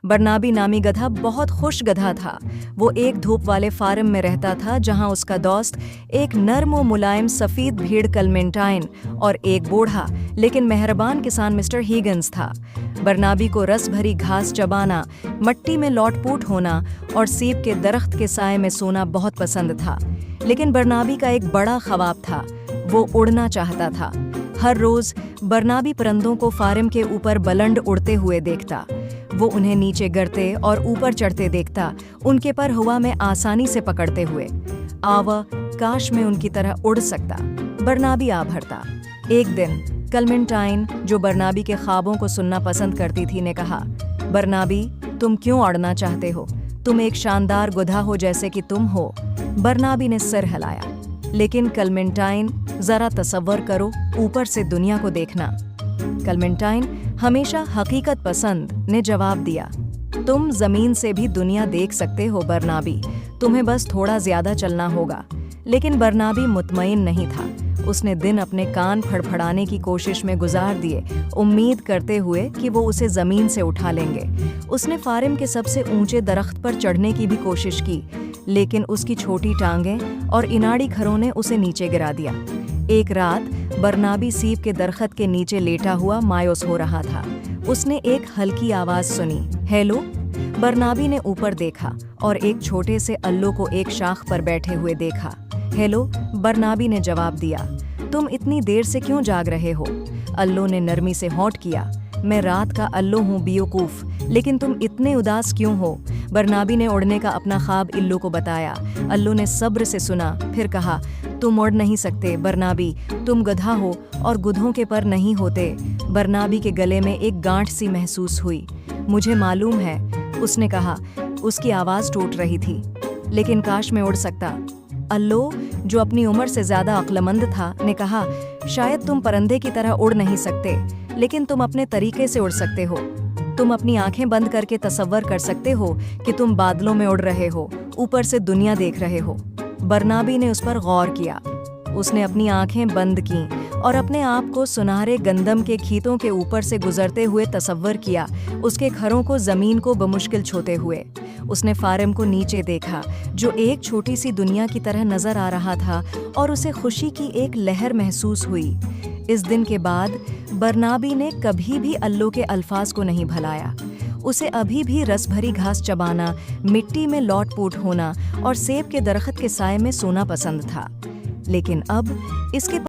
बरनाबी नामी गधा बहुत खुश गधा था। वो एक धूप वाले फार्म में रहता था जहां उसका दोस्त एक नर्म और मुलायम सफ़ेद भेड़ क्लेमेंटाइन और एक बूढ़ा लेकिन मेहरबान किसान मिस्टर हीगन्स था। बरनाबी को रस भरी घास चबाना, मट्टी में लौटपूट होना और सेब के दरख्त के साए में सोना बहुत पसंद था। लेकिन बरनाबी का एक बड़ा ख्वाब था, वो उड़ना चाहता था। हर रोज बरनाबी परिंदों को फार्म के ऊपर बुलंद उड़ते हुए देखता। वो उन्हें नीचे गिरते और ऊपर चढ़ते देखता, उनके पर हवा में आसानी से पकड़ते हुए। आवा काश में उनकी तरह उड़ सकता, बरनाबी आ भरता। एक दिन क्लेमेंटाइन, जो बरनाबी के ख्वाबों को सुनना पसंद करती थी, ने कहा, बरनाबी, तुम क्यों उड़ना चाहते हो? तुम एक शानदार गधा हो जैसे कि तुम हो। बरनाबी ने सिर हिलाया। लेकिन क्लेमेंटाइन, जरा तसव्वुर करो, ऊपर से दुनिया को देखना। क्लेमेंटाइन, हमेशा हकीकत पसंद, ने जवाब दिया, तुम जमीन से भी दुनिया देख सकते हो बरनाबी, तुम्हें बस थोड़ा ज्यादा चलना होगा। लेकिन बरनाबी मुतमईन नहीं था। उसने दिन अपने कान फड़फड़ाने की कोशिश में गुजार दिए, उम्मीद करते हुए कि वो उसे जमीन से उठा लेंगे। उसने फार्म के सबसे ऊंचे दरख्त पर चढ़ने की भी कोशिश की, लेकिन उसकी छोटी टांगें और इनाड़ी खरों ने उसे नीचे गिरा दिया। एक रात बरनाबी सीप के दरख्त के नीचे लेटा हुआ मायूस हो रहा था। उसने एक हल्की आवाज सुनी, हेलो। बरनाबी ने ऊपर देखा और एक छोटे से अल्लू को एक शाख पर बैठे हुए देखा। हेलो, बरनाबी ने जवाब दिया, तुम इतनी देर से क्यों जाग रहे हो? अल्लू ने नरमी से होंठ किया, मैं रात का अल्लू हूँ बेवकूफ, लेकिन तुम इतने उदास क्यों हो? बरनाबी ने उड़ने का अपना ख्वाब इल्लू को बताया। अल्लू ने सब्र से सुना, फिर कहा, तुम उड़ नहीं सकते बरनाबी, तुम गधा हो और गधों के पर नहीं होते। बरनाबी के गले में एक गांठ सी महसूस हुई। मुझे मालूम है, उसने कहा। उसकी आवाज़ टूट रही थी, लेकिन काश मैं उड़ सकता। अल्लू, जो अपनी उम्र से ज़्यादा अक्लमंद था, ने कहा, शायद तुम परिंदे की तरह उड़ नहीं सकते, लेकिन तुम अपने तरीके से उड़ सकते हो। तुम अपनी आंखें बंद करके तसव्वुर कर सकते हो कि तुम बादलों में उड़ रहे हो, ऊपर से दुनिया देख रहे हो। बरनाबी ने उस पर गौर किया। उसने अपनी आंखें बंद की और अपने आप को सुनहरे गंदम के खीतों के ऊपर से गुजरते हुए तसव्वुर किया, उसके खरों को जमीन को बमुश्किल छूते हुए। उसने फार्म को नीचे देखा, जो एक छोटी सी दुनिया की तरह नजर आ रहा था, और उसे खुशी की एक लहर महसूस हुई। इस दिन के बाद बरनाबी ने कभी भी अल्लू के अल्फाज को नहीं भुलाया। उसे अभी भी रस भरी घास चबाना, मिट्टी में लौटपूट होना और सेब के दरख्त के साए में सोना पसंद था। लेकिन अब इसके